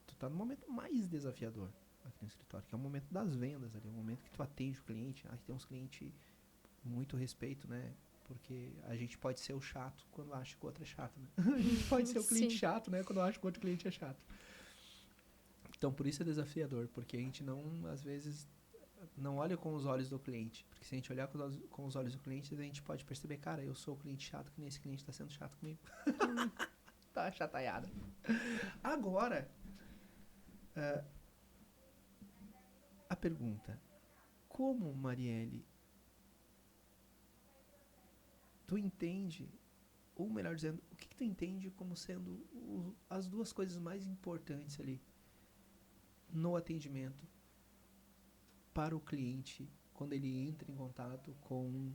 tu está no momento mais desafiador aqui no escritório, que é o momento das vendas ali, o momento que tu atende o cliente. Tem uns clientes muito respeito, né? Porque a gente pode ser o chato quando acha que o outro é chato, né? A gente pode ser o cliente chato, né? Quando acha que o outro cliente é chato. Então, por isso é desafiador, porque a gente não, às vezes, não olha com os olhos do cliente. Porque se a gente olhar com os olhos do cliente, a gente pode perceber, cara, eu sou o cliente chato, que nem esse cliente está sendo chato comigo. Tá chataiada. Agora, a pergunta, como, Marielle, tu entende, ou melhor dizendo, o que tu entende como sendo as duas coisas mais importantes ali no atendimento para o cliente quando ele entra em contato com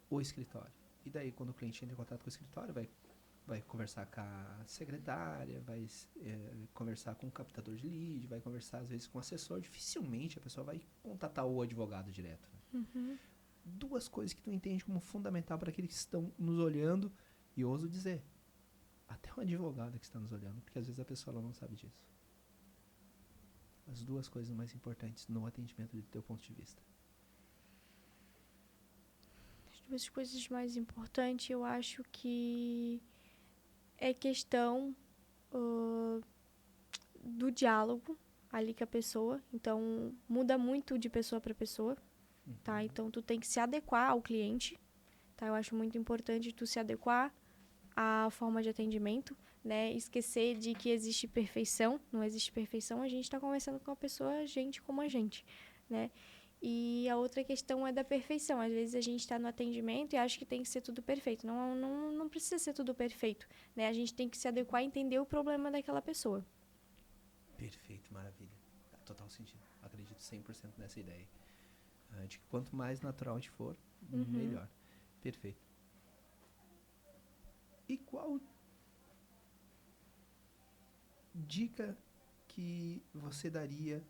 o escritório? E daí, quando o cliente entra em contato com o escritório, vai conversar com a secretária, vai conversar com o captador de lead, vai conversar às vezes com o assessor. Dificilmente a pessoa vai contatar o advogado direto. Uhum. Duas coisas que tu entende como fundamental para aqueles que estão nos olhando, e ouso dizer, até o advogado que está nos olhando, porque às vezes a pessoa não sabe disso. As duas coisas mais importantes no atendimento do teu ponto de vista. As duas coisas mais importantes, eu acho que é questão do diálogo ali com a pessoa. Então, muda muito de pessoa para pessoa, tá? Então, tu tem que se adequar ao cliente, tá? Eu acho muito importante tu se adequar à forma de atendimento, né? Esquecer de que existe perfeição. Não existe perfeição, a gente está conversando com a pessoa, gente como a gente, né? E a outra questão é da perfeição. Às vezes a gente está no atendimento e acha que tem que ser tudo perfeito. Não precisa ser tudo perfeito, né? A gente tem que se adequar e entender o problema daquela pessoa. Perfeito, maravilha. Total sentido. Acredito 100% nessa ideia. De que quanto mais natural a gente for, melhor. Perfeito. E qual dica que você daria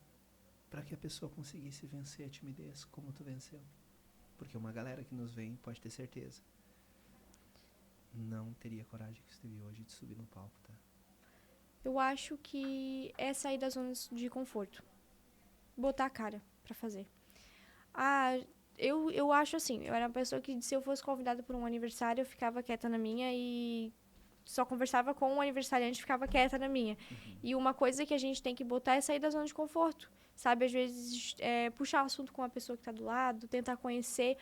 para que a pessoa conseguisse vencer a timidez como tu venceu? Porque uma galera que nos vem, pode ter certeza, não teria coragem que você teve hoje de subir no palco, tá? Eu acho que é sair da zona de conforto. Botar a cara pra fazer. Eu acho assim, eu era uma pessoa que se eu fosse convidada por um aniversário, eu ficava quieta na minha e só conversava com o aniversariante e ficava quieta na minha. E uma coisa que a gente tem que botar é sair da zona de conforto. Sabe, às vezes, puxar assunto com a pessoa que está do lado, tentar conhecer,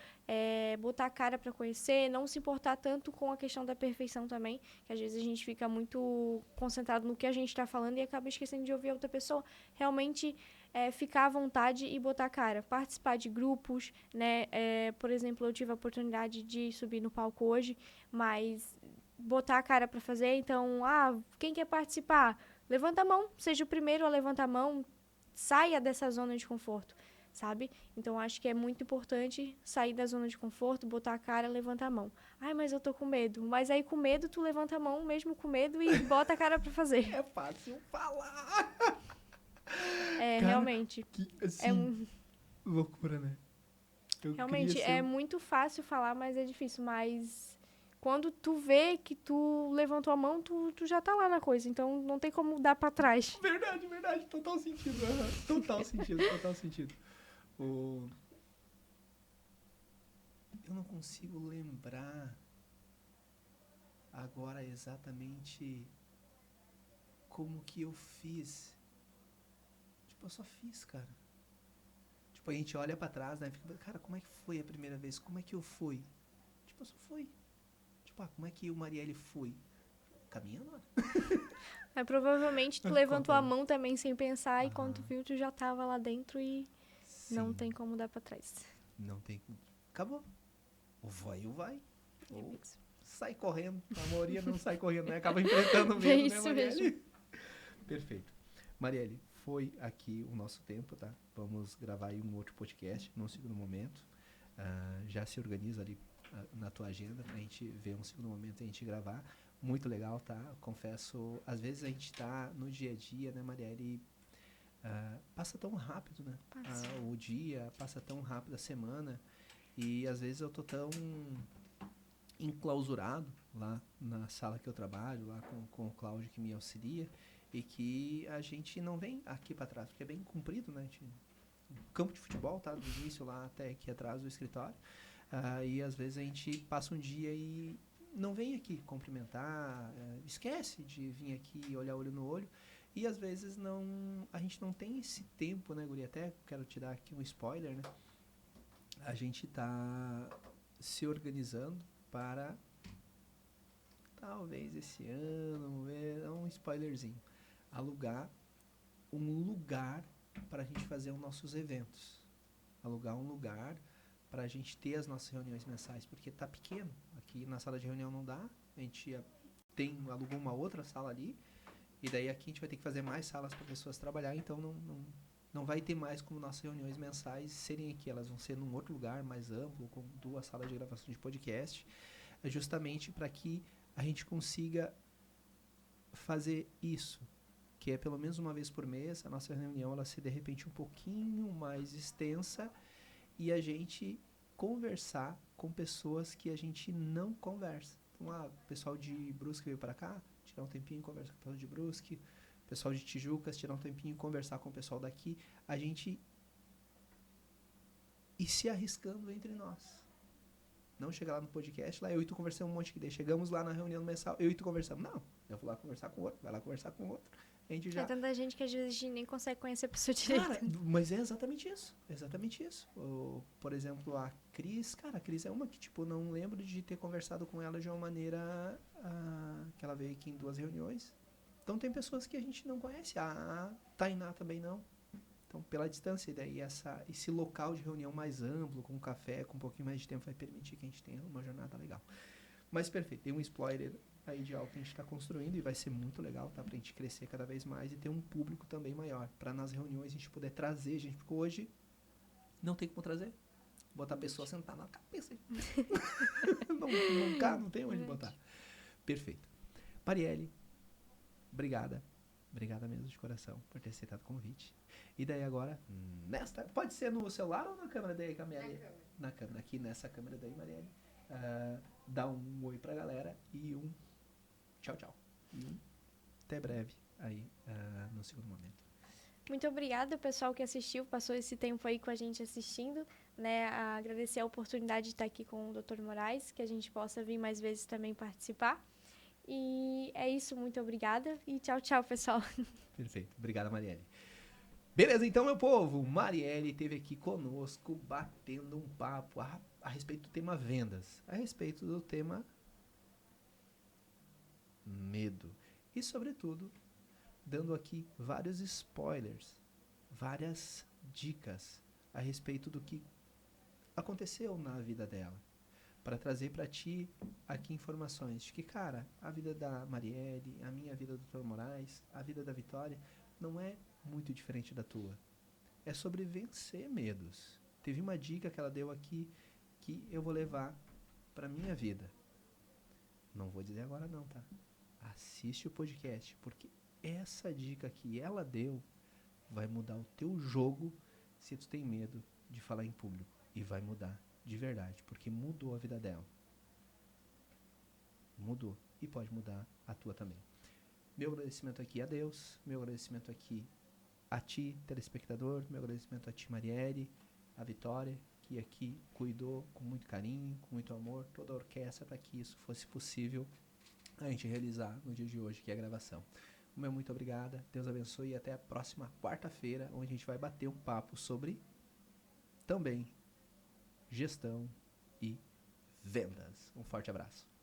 botar a cara para conhecer, não se importar tanto com a questão da perfeição também, que às vezes a gente fica muito concentrado no que a gente está falando e acaba esquecendo de ouvir a outra pessoa. Realmente, ficar à vontade e botar a cara. Participar de grupos, né? Por exemplo, eu tive a oportunidade de subir no palco hoje, mas botar a cara para fazer, então, quem quer participar? Levanta a mão, seja o primeiro a levantar a mão, saia dessa zona de conforto, sabe? Então, acho que é muito importante sair da zona de conforto, botar a cara, levantar a mão. Ai, mas eu tô com medo. Mas aí, com medo, tu levanta a mão, mesmo com medo, e bota a cara pra fazer. É fácil falar. É, Cara, realmente. que, É, assim, loucura, né? Eu queria realmente, ser é muito fácil falar, mas é difícil. Mas quando tu vê que tu levantou a mão, tu já tá lá na coisa. Então, não tem como dar pra trás. Verdade, verdade. Total sentido. Total sentido, total sentido. O... Eu não consigo lembrar agora exatamente como que eu fiz. Tipo, eu só fiz, cara. Tipo, a gente olha pra trás, né? Fica, cara, como é que foi a primeira vez? Como é que eu fui? Tipo, eu só fui. Tipo, como é que o Marielle foi? Caminhando, mano. Aí, provavelmente, tu levantou a mão também sem pensar. E quando tu Aham. viu, tu já tava lá dentro e não Sim. tem como dar pra trás. Não tem. Acabou. Ou vai ou vai. É Ou isso. sai correndo. A maioria não sai correndo, né? Acaba enfrentando É mesmo, né, isso Marielle? mesmo. Perfeito. Marielle, foi aqui o nosso tempo, tá? Vamos gravar aí um outro podcast num segundo momento. Já se organiza ali na tua agenda pra gente ver um segundo momento e a gente gravar. Muito legal, tá? Confesso, às vezes a gente tá no dia a dia, né, Marielle? Passa tão rápido, né? Passa. O dia, passa tão rápido a semana. E às vezes eu tô tão enclausurado lá na sala que eu trabalho, lá com o Cláudio que me auxilia, e que a gente não vem aqui para trás, porque é bem comprido, né? Campo de futebol, tá? Do início lá até aqui atrás do escritório. E às vezes a gente passa um dia e não vem aqui cumprimentar, esquece de vir aqui olhar olho no olho. E às vezes a gente não tem esse tempo, né, Guri? Até quero te dar aqui um spoiler, né? A gente tá se organizando para talvez esse ano, é um spoilerzinho, alugar um lugar para a gente fazer os nossos eventos. Alugar um lugar para a gente ter as nossas reuniões mensais, porque tá pequeno. Aqui na sala de reunião não dá, a gente alugou uma outra sala ali, e daí aqui a gente vai ter que fazer mais salas para pessoas trabalhar, então não vai ter mais como nossas reuniões mensais serem aqui, elas vão ser num outro lugar mais amplo, com 2 salas de gravação de podcast, justamente para que a gente consiga fazer isso, que é pelo menos uma vez por mês, a nossa reunião ela ser de repente um pouquinho mais extensa e a gente conversar com pessoas que a gente não conversa. Então, o pessoal de Brusque veio para cá, tirar um tempinho, conversar com o pessoal de Brusque, o pessoal de Tijucas, tirar um tempinho, conversar com o pessoal daqui, a gente ir se arriscando entre nós. Não chegar lá no podcast, lá eu e tu conversamos um monte que daí chegamos lá na reunião mensal, eu e tu conversamos. Não, eu vou lá conversar com o outro, vai lá conversar com o outro. A gente já... É tanta gente que às vezes a gente nem consegue conhecer a pessoa direito. Cara, mas é exatamente isso. Exatamente isso. Por exemplo, a Cris, cara, a Cris é uma que, tipo, não lembro de ter conversado com ela de uma maneira que ela veio aqui em 2 reuniões. Então tem pessoas que a gente não conhece. A Tainá também não. Então, pela distância, daí esse local de reunião mais amplo, com café, com um pouquinho mais de tempo, vai permitir que a gente tenha uma jornada legal. Mas perfeito, tem um spoiler aí de algo que a gente está construindo e vai ser muito legal, tá? Pra gente crescer cada vez mais e ter um público também maior. Pra nas reuniões a gente poder trazer gente, porque hoje não tem como trazer. Botar a pessoa sentar na cabeça. não tem onde botar. Perfeito. Marielle, obrigada. Obrigada mesmo de coração por ter aceitado o convite. E daí agora, pode ser no celular ou na câmera daí, Marielle? Na câmera. Aqui nessa câmera daí, Marielle. Dá um oi pra galera e um tchau, tchau. E até breve aí no segundo momento. Muito obrigada, pessoal que assistiu, passou esse tempo aí com a gente assistindo, né? Agradecer a oportunidade de estar aqui com o Dr. Moraes, que a gente possa vir mais vezes também participar. E é isso, muito obrigada e tchau, tchau, pessoal. Perfeito. Obrigada, Marielle. Beleza, então, meu povo, Marielle esteve aqui conosco batendo um papo a respeito do tema vendas, a respeito do tema medo e, sobretudo, dando aqui vários spoilers, várias dicas a respeito do que aconteceu na vida dela, para trazer para ti aqui informações de que, cara, a vida da Marielle, a minha vida do Dr. Moraes, a vida da Vitória não é muito diferente da tua. é sobre vencer medos. Teve uma dica que ela deu aqui que eu vou levar para minha vida. Não vou dizer agora não, tá? Assiste o podcast, porque essa dica que ela deu vai mudar o teu jogo se tu tem medo de falar em público. E vai mudar de verdade, porque mudou a vida dela. Mudou. E pode mudar a tua também. Meu agradecimento aqui a Deus, meu agradecimento aqui a ti, telespectador, meu agradecimento a ti, Marielle, a Vitória, que aqui cuidou com muito carinho, com muito amor, toda a orquestra para que isso fosse possível a gente realizar no dia de hoje, que é a gravação. O meu muito obrigada, Deus abençoe e até a próxima quarta-feira, onde a gente vai bater um papo sobre também gestão e vendas. Um forte abraço.